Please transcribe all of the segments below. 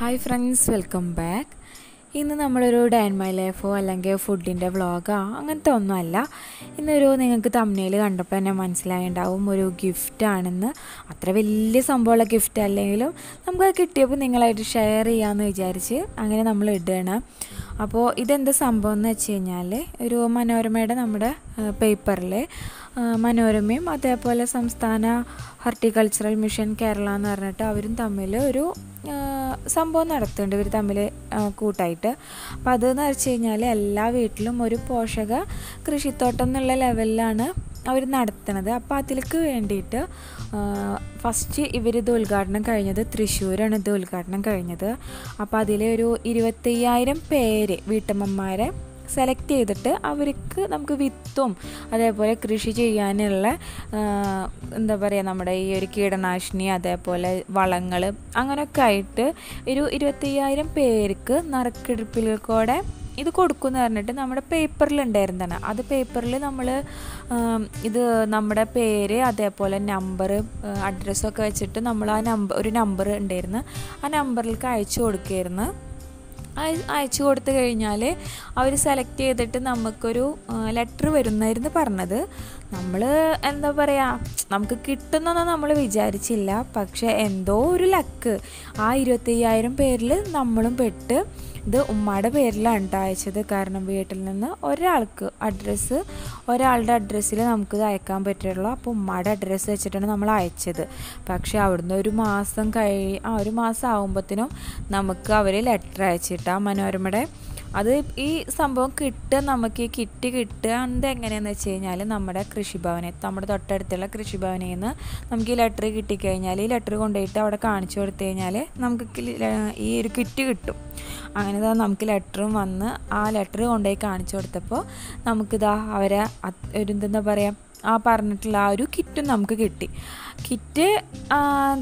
Hi friends, welcome back. ഇന്ന് നമ്മളൊരു day in my ലൈഫോ അല്ലെങ്കിൽ ഫുഡിൻ്റെ വ്ളോഗോ അങ്ങനത്തെ ഒന്നുമല്ല. ഇന്നൊരു നിങ്ങൾക്ക് തംബ്നെയിൽ കണ്ടപ്പോൾ തന്നെ മനസ്സിലായിട്ടുണ്ടാവും ഒരു ഗിഫ്റ്റാണെന്ന്. അത്ര വലിയ സംഭവമുള്ള ഗിഫ്റ്റ് അല്ലെങ്കിലും നമുക്കത് കിട്ടിയപ്പോൾ നിങ്ങളായിട്ട് ഷെയർ ചെയ്യാമെന്ന് വിചാരിച്ച് അങ്ങനെ നമ്മൾ ഇടുകയാണ്. അപ്പോൾ ഇതെന്താ സംഭവം എന്ന് വെച്ച് കഴിഞ്ഞാൽ ഒരു മനോരമയുടെ നമ്മുടെ പേപ്പറിൽ മനോരമയും അതേപോലെ സംസ്ഥാന ഹോർട്ടിക്കൾച്ചറൽ മിഷൻ കേരള എന്ന് പറഞ്ഞിട്ട് അവരും തമ്മിൽ ഒരു സംഭവം നടത്തുന്നുണ്ട്, ഇവർ തമ്മിൽ കൂട്ടായിട്ട്. അപ്പോൾ അതെന്ന് വെച്ച് കഴിഞ്ഞാൽ എല്ലാ വീട്ടിലും ഒരു പോഷക കൃഷിത്തോട്ടം എന്നുള്ള ലെവലിലാണ് അവർ നടത്തുന്നത്. അപ്പോൾ അതിലേക്ക് വേണ്ടിയിട്ട് ഫസ്റ്റ് ഇവരിത് ഉദ്ഘാടനം കഴിഞ്ഞത് തൃശ്ശൂരാണ് ഇത് ഉദ്ഘാടനം കഴിഞ്ഞത്. അപ്പോൾ അതിൽ ഒരു 25,000 പേര് വീട്ടമ്മമാരെ സെലക്ട് ചെയ്തിട്ട് അവർക്ക് നമുക്ക് വിത്തും അതേപോലെ കൃഷി ചെയ്യാനുള്ള എന്താ പറയുക നമ്മുടെ ഈ ഒരു കീടനാശിനി അതേപോലെ വളങ്ങൾ അങ്ങനെയൊക്കെ ആയിട്ട് ഒരു 25,000 പേർക്ക് നറുക്കെടുപ്പിലൂടെ ഇത് കൊടുക്കുമെന്ന് പറഞ്ഞിട്ട് നമ്മുടെ പേപ്പറിലുണ്ടായിരുന്നതാണ്. അത് പേപ്പറിൽ നമ്മൾ ഇത് നമ്മുടെ പേര് അതേപോലെ നമ്പർ അഡ്രസ്സൊക്കെ വെച്ചിട്ട് നമ്മൾ ഒരു നമ്പർ ഉണ്ടായിരുന്നു, ആ നമ്പറിലേക്ക് അയച്ചു കൊടുക്കുമായിരുന്നു. അയച്ചു കൊടുത്തു കഴിഞ്ഞാൽ അവർ സെലക്ട് ചെയ്തിട്ട് നമുക്കൊരു ലെറ്റർ വരുന്നായിരുന്നു പറഞ്ഞത്. നമ്മൾ എന്താ പറയുക, നമുക്ക് കിട്ടുന്നൊന്നും നമ്മൾ വിചാരിച്ചില്ല. പക്ഷേ എന്തോ ഒരു ലക്ക് ആ 25,000 പേരിൽ നമ്മളും പെട്ട്. ഇത് ഉമ്മയുടെ പേരിലാണ് അയച്ചത്. കാരണം വീട്ടിൽ നിന്ന് ഒരാളുടെ അഡ്രസ്സിൽ നമുക്കിത് അയക്കാൻ പറ്റുള്ളൂ. അപ്പോൾ ഉമ്മയുടെ അഡ്രസ്സ് വെച്ചിട്ടാണ് നമ്മൾ അയച്ചത്. പക്ഷേ അവിടുന്ന് ഒരു മാസം ആകുമ്പോഴത്തേനും നമുക്ക് അവർ ലെറ്റർ അയച്ചിട്ടാ മനോരമയുടെ. അത് ഈ സംഭവം നമുക്ക് ഈ കിറ്റ് കിട്ടുക എങ്ങനെയാണെന്ന് വെച്ച് കഴിഞ്ഞാൽ നമ്മുടെ തൊട്ടടുത്തുള്ള കൃഷിഭവനിൽ നിന്ന് നമുക്ക് ഈ ലെറ്റർ കിട്ടിക്കഴിഞ്ഞാൽ ഈ ലെറ്റർ കൊണ്ടുപോയിട്ട് അവിടെ കാണിച്ചു കൊടുത്തു കഴിഞ്ഞാൽ നമുക്ക് ഈ ഒരു കിറ്റ് കിട്ടും. അങ്ങനെ നമുക്ക് ലെറ്ററും വന്ന് ആ ലെറ്റർ കൊണ്ടുപോയി കാണിച്ചു കൊടുത്തപ്പോൾ നമുക്കിതാ അവരെ എന്താ പറയുക ആ പറഞ്ഞിട്ടുള്ള ആ ഒരു കിറ്റും നമുക്ക് കിട്ടി. കിറ്റ്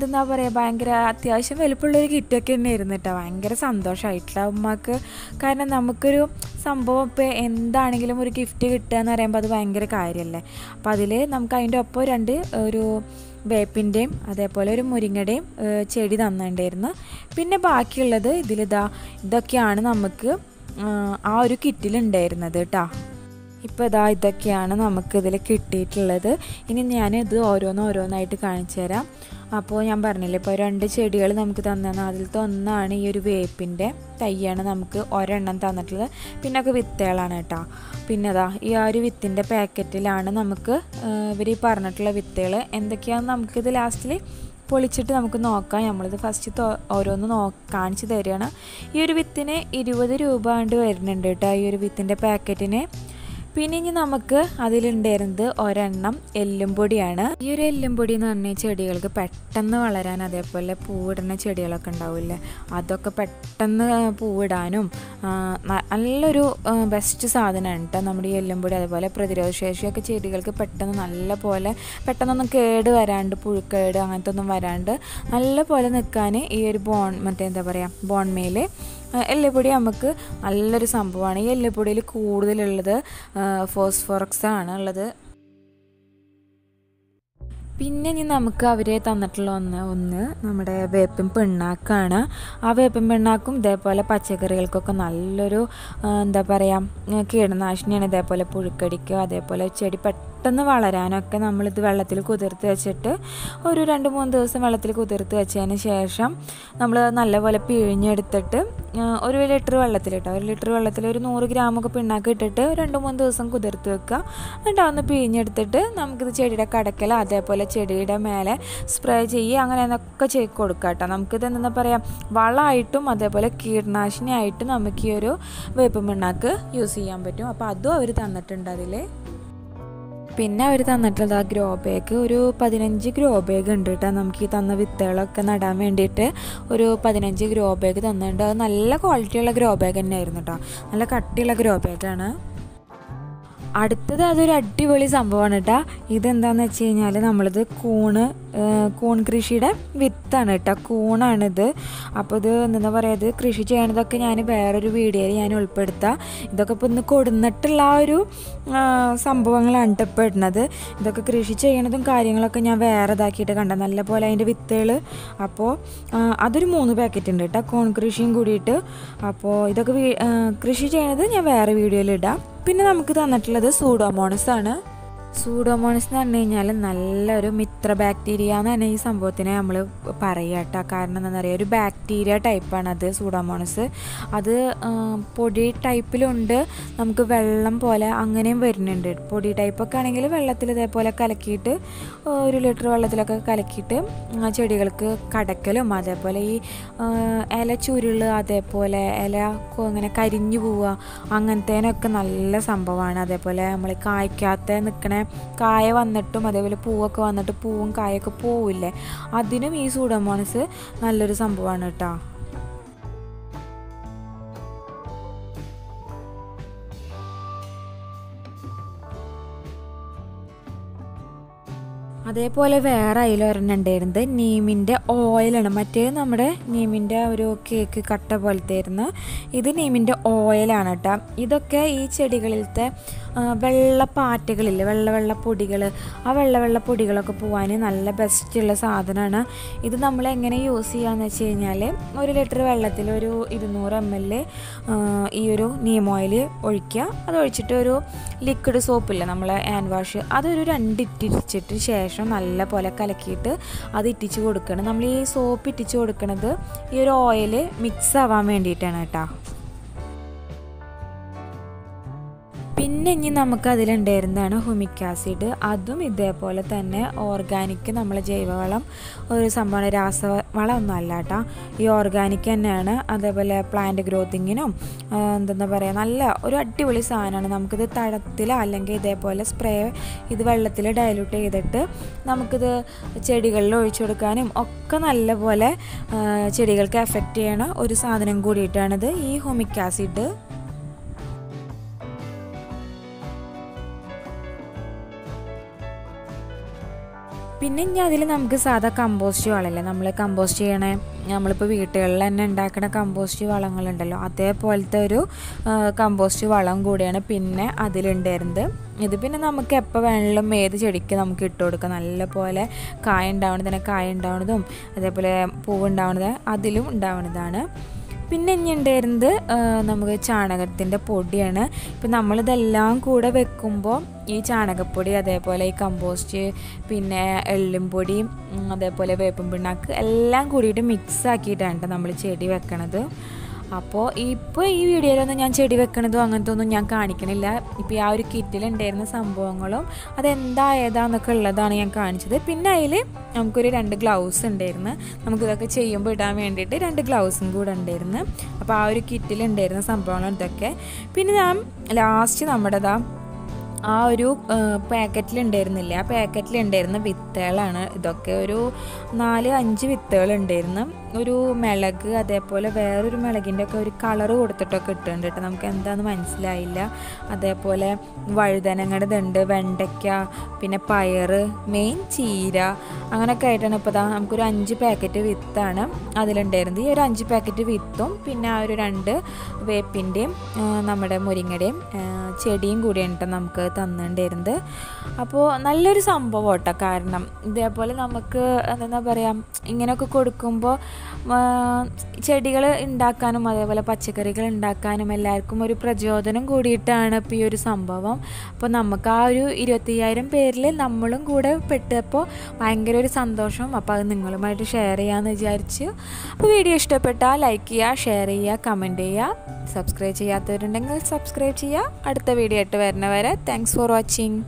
എന്താ പറയുക ഭയങ്കര അത്യാവശ്യം വലുപ്പമുള്ളൊരു കിറ്റൊക്കെ തന്നെ ആയിരുന്നു കേട്ടോ. ഭയങ്കര സന്തോഷമായിട്ടില്ല ഉമ്മക്ക്. കാരണം നമുക്കൊരു സംഭവം ഇപ്പോൾ എന്താണെങ്കിലും ഒരു ഗിഫ്റ്റ് കിട്ടുക എന്ന് പറയുമ്പോൾ അത് ഭയങ്കര കാര്യമല്ലേ. അപ്പോൾ അതിൽ നമുക്ക് അതിൻ്റെ ഒപ്പം ഒരു വേപ്പിൻ്റെയും അതേപോലെ ഒരു മുരിങ്ങയുടെയും ചെടി തന്നിട്ടുണ്ടായിരുന്നു. പിന്നെ ബാക്കിയുള്ളത് ഇതൊക്കെയാണ് നമുക്ക് ആ ഒരു കിറ്റിലുണ്ടായിരുന്നത് കേട്ടോ. ഇപ്പോൾ ഇതൊക്കെയാണ് നമുക്കിതിൽ കിട്ടിയിട്ടുള്ളത്. ഇനി ഞാനിത് ഓരോന്നായിട്ട് കാണിച്ചു തരാം. അപ്പോൾ ഞാൻ പറഞ്ഞില്ലേ ഇപ്പോൾ 2 ചെടികൾ നമുക്ക് തന്നാണ്. അതിലത്തെ ഒന്നാണ് ഈ ഒരു വേപ്പിൻ്റെ തൈയാണ് നമുക്ക് ഒരെണ്ണം തന്നിട്ടുള്ളത്. പിന്നെ ഒക്കെ വിത്തുകളാണ് കേട്ടോ. പിന്നെ ഈ ആ ഒരു വിത്തിൻ്റെ പാക്കറ്റിലാണ് നമുക്ക് ഇവർ ഈ പറഞ്ഞിട്ടുള്ള വിത്തുകൾ എന്തൊക്കെയാണെന്ന് നമുക്കിത് ലാസ്റ്റിൽ പൊളിച്ചിട്ട് നമുക്ക് നോക്കാം. നമ്മളിത് ഫസ്റ്റ് ഓരോന്ന് കാണിച്ചു തരികയാണ്. ഈ ഒരു വിത്തിന് 20 രൂപ കൊണ്ട് വരുന്നുണ്ട് കേട്ടോ ഈ ഒരു വിത്തിൻ്റെ പാക്കറ്റിന്. പിന്നെ ഇനി നമുക്ക് അതിലുണ്ടായിരുന്നത് ഒരെണ്ണം എല്ലും പൊടിയാണ്. ഈ ഒരു എല്ലും പൊടി എന്ന് പറഞ്ഞാൽ ചെടികൾക്ക് പെട്ടെന്ന് വളരാൻ അതേപോലെ പൂവിടുന്ന ചെടികളൊക്കെ ഉണ്ടാവില്ലേ, അതൊക്കെ പെട്ടെന്ന് പൂവിടാനും നല്ലൊരു ബെസ്റ്റ് സാധനമാണ് കേട്ടോ നമ്മുടെ ഈ എല്ലും പൊടി. അതേപോലെ പ്രതിരോധശേഷിയൊക്കെ ചെടികൾക്ക് പെട്ടെന്നൊന്നും കേട് വരാണ്ട് പുഴുക്കേട് അങ്ങനത്തെ ഒന്നും വരാണ്ട് നല്ല പോലെ നിൽക്കാൻ ഈ ഒരു ബോൺമേൽ എല്ലുപൊടി നമുക്ക് നല്ലൊരു സംഭവമാണ്. ഈ എല്ലുപൊടിയിൽ കൂടുതലുള്ളത് ഫോസ്ഫറസ് ആണ് ഉള്ളത്. പിന്നെ ഇനി നമുക്ക് അവർ തന്നിട്ടുള്ള ഒന്ന് നമ്മുടെ വേപ്പിൻ പിണ്ണാക്കാണ്. ആ വേപ്പിൻ പിണ്ണാക്കും ഇതേപോലെ പച്ചക്കറികൾക്കൊക്കെ നല്ലൊരു എന്താ പറയുക കീടനാശിനിയാണ്. ഇതേപോലെ പുഴുക്കടിക്കുക അതേപോലെ ചെടി പെട്ടെന്ന് വളരാനൊക്കെ നമ്മളിത് വെള്ളത്തിൽ കുതിർത്ത് വെച്ചിട്ട് ഒരു 2-3 ദിവസം വെള്ളത്തിൽ കുതിർത്ത് വെച്ചതിന് ശേഷം നമ്മൾ നല്ലപോലെ പിഴിഞ്ഞെടുത്തിട്ട് 1 ലിറ്റർ വെള്ളത്തിൽ ഒരു 100 ഗ്രാമൊക്കെ പിണ്ണാക്ക് ഇട്ടിട്ട് 2-3 ദിവസം കുതിർത്ത് വെക്കുക. എന്നിട്ട് ഒന്ന് പിഴിഞ്ഞെടുത്തിട്ട് നമുക്കിത് ചെടിയുടെ കടക്കൽ അതേപോലെ ചെടിയുടെ മേലെ സ്പ്രേ ചെയ്യുക അങ്ങനെയൊക്കെ ചെയ്ത് കൊടുക്കുക കേട്ടോ. നമുക്കിത് എന്താ പറയുക വളമായിട്ടും അതേപോലെ കീടനാശിനി ആയിട്ടും നമുക്ക് ഈ ഒരു വേപ്പിൻ പിണ്ണാക്ക് യൂസ് ചെയ്യാൻ പറ്റും. അപ്പോൾ അതും അവർ തന്നിട്ടുണ്ട് അതിൽ. പിന്നെ അവർ തന്നിട്ടുള്ളത് ഗ്രോ ബാഗ് ഒരു 15 ഗ്രോ ബാഗ് ഉണ്ട് കേട്ടോ. നമുക്ക് ഈ തന്ന വിത്തുകളൊക്കെ നടാൻ വേണ്ടിയിട്ട് ഒരു 15 ഗ്രോ ബാഗ് തന്നിട്ടുണ്ട്. അത് നല്ല ക്വാളിറ്റിയുള്ള ഗ്രോ ബാഗ് തന്നെ ആയിരുന്നു കേട്ടോ. നല്ല കട്ടിയുള്ള ഗ്രോ ബാഗാണ്. അടുത്തത് അതൊരു അടിപൊളി സംഭവമാണ് കേട്ടോ. ഇതെന്താണെന്ന് വെച്ച് കഴിഞ്ഞാൽ നമ്മളിത് കൂൺ കൃഷിയുടെ വിത്താണ് കേട്ടോ, കൂണാണിത്. അപ്പോൾ ഇത് എന്താ പറയുക, ഇത് കൃഷി ചെയ്യണതൊക്കെ ഞാൻ വേറൊരു വീഡിയോയിൽ ഞാൻ ഉൾപ്പെടുത്താം. ഇതൊക്കെ ഇപ്പോൾ ഇന്ന് കൊടുന്നിട്ടുള്ള ആ ഒരു സംഭവങ്ങളാണ് ഇപ്പോൾ ഇടുന്നത്. ഇതൊക്കെ കൃഷി ചെയ്യണതും കാര്യങ്ങളൊക്കെ ഞാൻ വേറെ ഇതാക്കിയിട്ട് കണ്ട നല്ല പോലെ അതിൻ്റെ വിത്തുകൾ. അപ്പോൾ അതൊരു 3 പാക്കറ്റ് ഉണ്ട് കേട്ടോ, കൂൺ കൃഷിയും കൂടിയിട്ട്. അപ്പോൾ ഇതൊക്കെ കൃഷി ചെയ്യണത് ഞാൻ വേറെ വീഡിയോയിൽ ഇടാം. പിന്നെ നമുക്ക് തന്നിട്ടുള്ളത് സൂഡോമോണസ് ആണ്. സൂഡോമോണസ് എന്ന് പറഞ്ഞു കഴിഞ്ഞാൽ നല്ലൊരു മിത്ര ബാക്ടീരിയ എന്നാണ് ഈ സംഭവത്തിനെ നമ്മൾ പറയുക കേട്ടോ. കാരണം എന്താണെന്ന് പറയുക, ഒരു ബാക്ടീരിയ ടൈപ്പാണ് അത് സൂഡോമോണസ്. അത് പൊടി ടൈപ്പിലുണ്ട്, നമുക്ക് വെള്ളം പോലെ അങ്ങനെയും വരുന്നുണ്ട്. പൊടി ടൈപ്പൊക്കെ ആണെങ്കിൽ വെള്ളത്തിൽ ഇതേപോലെ കലക്കിയിട്ട് 1 ലിറ്റർ വെള്ളത്തിലൊക്കെ കലക്കിയിട്ട് ചെടികൾക്ക് കടക്കലും, അതേപോലെ ഈ ഇല ചുരുള്, അതേപോലെ ഇല ഇങ്ങനെ കരിഞ്ഞു പോവുക, അങ്ങനത്തേനൊക്കെ നല്ല സംഭവമാണ്. അതേപോലെ നമ്മൾ കായ്ക്കാത്ത നിൽക്കണ കായ വന്നിട്ടും അതേപോലെ പൂവൊക്കെ വന്നിട്ട് പൂവും കായൊക്കെ പോവില്ലേ, അതിനും ഈ സൂഡോമോണസ് നല്ലൊരു സംഭവമാണ് കേട്ടോ. അതേപോലെ വേറെ അതിലൊരെണ്ണം ഉണ്ടായിരുന്നത് നീമിൻ്റെ ഓയിലാണ്. മറ്റേ നമ്മുടെ നീമിൻ്റെ ഒരു കേക്ക് കട്ട പോലത്തെ ആയിരുന്നു, ഇത് നീമിൻ്റെ ഓയിലാണ് കേട്ടോ. ഇതൊക്കെ ഈ ചെടികളിലത്തെ വെള്ളപ്പാറ്റകളില്ലേ, വെള്ള പൊടികൾ, ആ വെള്ള പൊടികളൊക്കെ പോകാൻ നല്ല ബെസ്റ്റുള്ള സാധനമാണ്. ഇത് നമ്മൾ എങ്ങനെ യൂസ് ചെയ്യാന്ന് വെച്ച് കഴിഞ്ഞാൽ 1 ലിറ്റർ വെള്ളത്തിൽ ഒരു 200 ml ഈ ഒരു നീം ഓയിൽ ഒഴിക്കുക. അത് ഒഴിച്ചിട്ട് ഒരു ലിക്വിഡ് സോപ്പില്ലേ നമ്മളെ ഹാൻഡ് വാഷ്, അതൊരു 2 ഇട്ടിച്ചിട്ട് ശേഷം നല്ല പോലെ കലക്കിയിട്ട് അത് ഇറ്റിച്ച് കൊടുക്കണം. നമ്മൾ ഈ സോപ്പ് ഇറ്റിച്ച് കൊടുക്കുന്നത് ഈ ഒരു ഓയിൽ മിക്സ് ആവാൻ വേണ്ടിയിട്ടാണ് കേട്ടോ. പിന്നെ ഇനി നമുക്ക് അതിലുണ്ടായിരുന്നതാണ് ഹ്യൂമിക് ആസിഡ്. അതും ഇതേപോലെ തന്നെ ഓർഗാനിക്, നമ്മളെ ജൈവവളം ഒരു സംഭവമാണ്, രാസവളം ഒന്നും അല്ല കേട്ടോ, ഈ ഓർഗാനിക് തന്നെയാണ്. അതേപോലെ പ്ലാന്റ് ഗ്രോത്തിങ്ങിനും എന്താ പറയുക, നല്ല ഒരു അടിപൊളി സാധനമാണ്. നമുക്കിത് തടത്തിലോ അല്ലെങ്കിൽ ഇതേപോലെ സ്പ്രേ ഇത് വെള്ളത്തിൽ ഡൈല്യൂട്ട് ചെയ്തിട്ട് നമുക്കിത് ചെടികളിൽ ഒഴിച്ചു കൊടുക്കാനും ഒക്കെ നല്ല പോലെ ചെടികൾക്ക് എഫക്റ്റ് ചെയ്യണ ഒരു സാധനം കൂടിയിട്ടാണിത്, ഈ ഹ്യൂമിക് ആസിഡ്. പിന്നെ ഇനി അതിൽ നമുക്ക് സാധാ കമ്പോസ്റ്റ് വളമല്ലേ, നമ്മൾ കമ്പോസ്റ്റ് ചെയ്യണേ, നമ്മളിപ്പോൾ വീട്ടുകളിൽ തന്നെ ഉണ്ടാക്കുന്ന കമ്പോസ്റ്റ് വളങ്ങളുണ്ടല്ലോ, അതേപോലത്തെ ഒരു കമ്പോസ്റ്റ് വളം കൂടിയാണ് പിന്നെ അതിലുണ്ടായിരുന്നത്. ഇത് പിന്നെ നമുക്ക് എപ്പോൾ വേണമെങ്കിലും ഏത് ചെടിക്ക് നമുക്ക് ഇട്ട് കൊടുക്കാം. നല്ല പോലെ കായ ഉണ്ടാവുന്നതിനെ കായ ഉണ്ടാവുന്നതും അതേപോലെ പൂവുണ്ടാവുന്നത് അതിലും ഉണ്ടാവുന്നതാണ്. പിന്നെ ഇനി ഉണ്ടായിരുന്നത് നമുക്ക് ചാണകത്തിൻ്റെ പൊടിയാണ്. ഇപ്പം നമ്മളിതെല്ലാം കൂടെ വെക്കുമ്പോൾ ഈ ചാണകപ്പൊടി, അതേപോലെ ഈ കമ്പോസ്റ്റ്, പിന്നെ എള്ളും പൊടി, അതേപോലെ വേപ്പും പിണ്ണാക്ക് എല്ലാം കൂടിയിട്ട് മിക്സ് ആക്കിയിട്ടാണ് നമ്മൾ ചെടി വെക്കണത്. അപ്പോൾ ഇപ്പോൾ ഈ വീഡിയോയിലൊന്നും ഞാൻ ചെടി വെക്കണതും അങ്ങനത്തെ ഒന്നും ഞാൻ കാണിക്കണില്ല. ഇപ്പോൾ ആ ഒരു കിറ്റിലുണ്ടായിരുന്ന സംഭവങ്ങളും അതെന്തായതാന്നൊക്കെ ഉള്ളതാണ് ഞാൻ കാണിച്ചത്. പിന്നെ അതിൽ നമുക്കൊരു 2 ഗ്ലൗസ് ഉണ്ടായിരുന്നു, നമുക്കിതൊക്കെ ചെയ്യുമ്പോൾ ഇടാൻ വേണ്ടിയിട്ട് 2 ഗ്ലൗസും കൂടെ ഉണ്ടായിരുന്നു. അപ്പോൾ ആ ഒരു കിറ്റിലുണ്ടായിരുന്ന സംഭവങ്ങൾ ഇതൊക്കെ. പിന്നെ ഞാൻ ലാസ്റ്റ് നമ്മുടേതാ ആ ഒരു പാക്കറ്റിലുണ്ടായിരുന്നില്ല, ആ പാക്കറ്റിലുണ്ടായിരുന്ന വിത്തുകളാണ് ഇതൊക്കെ. ഒരു 4-5 വിത്തുകളുണ്ടായിരുന്നു. ഒരു മിളക്, അതേപോലെ വേറൊരു മിളകിൻ്റെ ഒക്കെ ഒരു കളറ് കൊടുത്തിട്ടൊക്കെ ഇട്ടുണ്ട് കേട്ടോ, നമുക്ക് എന്താണെന്ന് മനസ്സിലായില്ല. അതേപോലെ വഴുതനങ്ങളുടെ ഉണ്ട്, വെണ്ടയ്ക്ക, പിന്നെ പയറ്, മെയിൻ ചീര, അങ്ങനെയൊക്കെ ആയിട്ടാണ്. ഇപ്പോൾ നമുക്കൊരു 5 പാക്കറ്റ് വിത്താണ് അതിലുണ്ടായിരുന്നത്. ഈ ഒരു 5 പാക്കറ്റ് വിത്തും പിന്നെ ആ ഒരു 2 വേപ്പിൻ്റെയും നമ്മുടെ മുരിങ്ങയുടെയും ചെടിയും കൂടിയാണ് നമുക്ക് തന്നിട്ടുണ്ടായിരുന്നത്. അപ്പോൾ നല്ലൊരു സംഭവം കേട്ടോ. കാരണം ഇതേപോലെ നമുക്ക് എന്താ പറയുക, ഇങ്ങനെയൊക്കെ കൊടുക്കുമ്പോൾ ചെടികൾ ഉണ്ടാക്കാനും അതേപോലെ പച്ചക്കറികൾ ഉണ്ടാക്കാനും എല്ലാവർക്കും ഒരു പ്രചോദനം കൂടിയിട്ടാണ് ഇപ്പോൾ ഈ ഒരു സംഭവം. അപ്പോൾ നമുക്ക് ആ ഒരു 25,000 പേരിൽ നമ്മളും കൂടെ പെട്ടപ്പോൾ ഭയങ്കര ഒരു സന്തോഷം. അപ്പോൾ അത് നിങ്ങളുമായിട്ട് ഷെയർ ചെയ്യാമെന്ന് വിചാരിച്ചു. അപ്പോൾ വീഡിയോ ഇഷ്ടപ്പെട്ടാൽ ലൈക്ക് ചെയ്യുക, ഷെയർ ചെയ്യുക, കമൻറ്റ് ചെയ്യുക. സബ്സ്ക്രൈബ് ചെയ്യാത്തവരുണ്ടെങ്കിൽ സബ്സ്ക്രൈബ് ചെയ്യുക. അടുത്ത വീഡിയോ ആയിട്ട് വരുന്നവരെ താങ്ക്സ് ഫോർ വാച്ചിങ്.